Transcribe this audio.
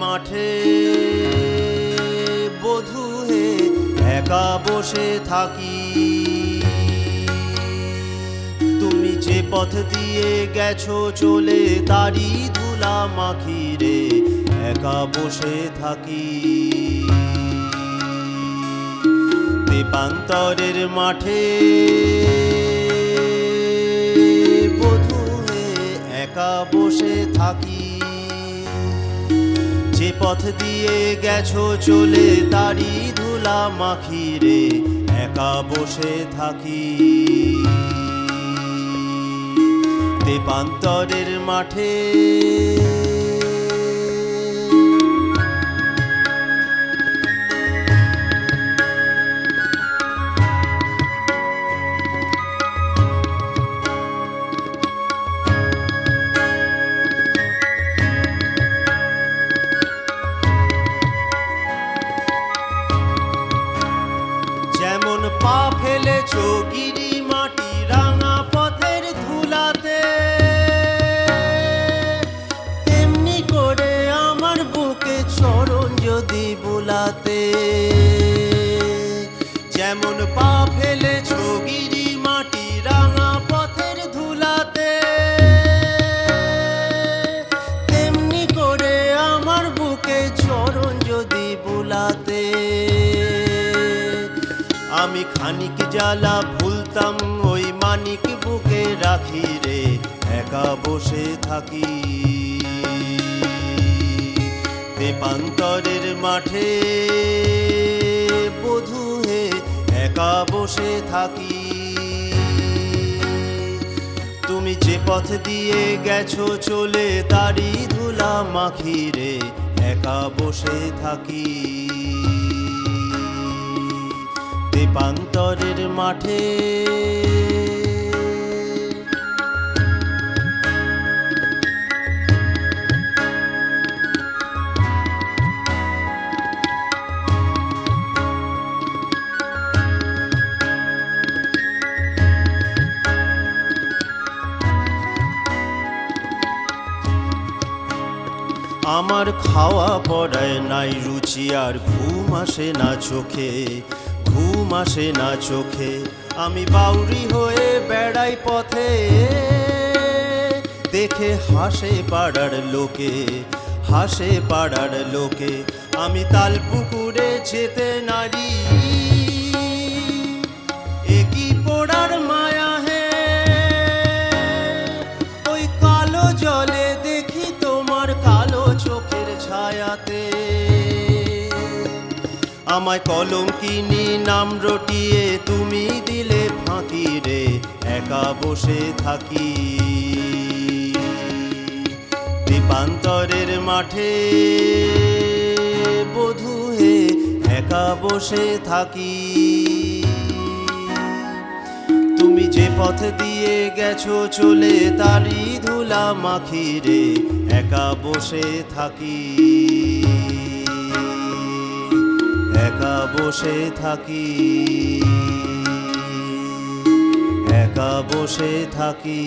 মাঠে বধূ হে একা বসে থাকি। তুমি যে পথ দিয়ে গেছো চলে তারি ধুলা মাখি রে একা বসে থাকি। দেবান্তরের মাঠে বধূ হে একা বসে থাকি। যে পথ দিয়ে গেছো চলে তারি ধুলা মাখি রে একা বসে থাকি। দেবান্তরের মাঠে যেমন পা ফেলেছো গিরি মাটি রাঙা পথের ধুলাতে, তেমনি করে আমার বুকে চরণ যদি বুলাতে। যেমন পা ফেলেছো গিরি মাটি রাঙা পথের ধুলাতে, তেমনি করে আমার বুকে চরণ যদি বুলাতে। আমি খানিক জ্বালা ভুলতাম ওই মানিক বুকে রাখি রে একা বসে থাকি। দেবান্তরের মাঠে বধূ হে একা বসে থাকি। তুমি যে পথ দিয়ে গেছো চলে তারি ধুলা মাখি রে একা বসে থাকি। দেবান্তরের মাঠে আমার খাওয়া পড়ায় নাই রুচি আর ঘুম আসে না চোখে, ঘুম আসে না চোখে। আমি বাউরি হয়ে বেড়াই পথে, দেখে হাসে পাড়ার লোকে, হাসে পাড়ার লোকে। আমি তাল পুকুরে যেতে নারি একই পোড়ার মায়া হে। ওই কালো জলে দেখি তোমার কালো চোখের ছায়াতে। আমায় কলঙ্কিনী নাম রটিয়ে তুমি দিলে ফাঁকি রে একা বসে থাকি। দেবান্তরের মাঠে বধূ হে একা বসে থাকি। তুমি যে পথ দিয়ে গেছো চলে তারি ধুলা মাখি রে একা বসে থাকি। একা বসে থাকি, একা বসে থাকি।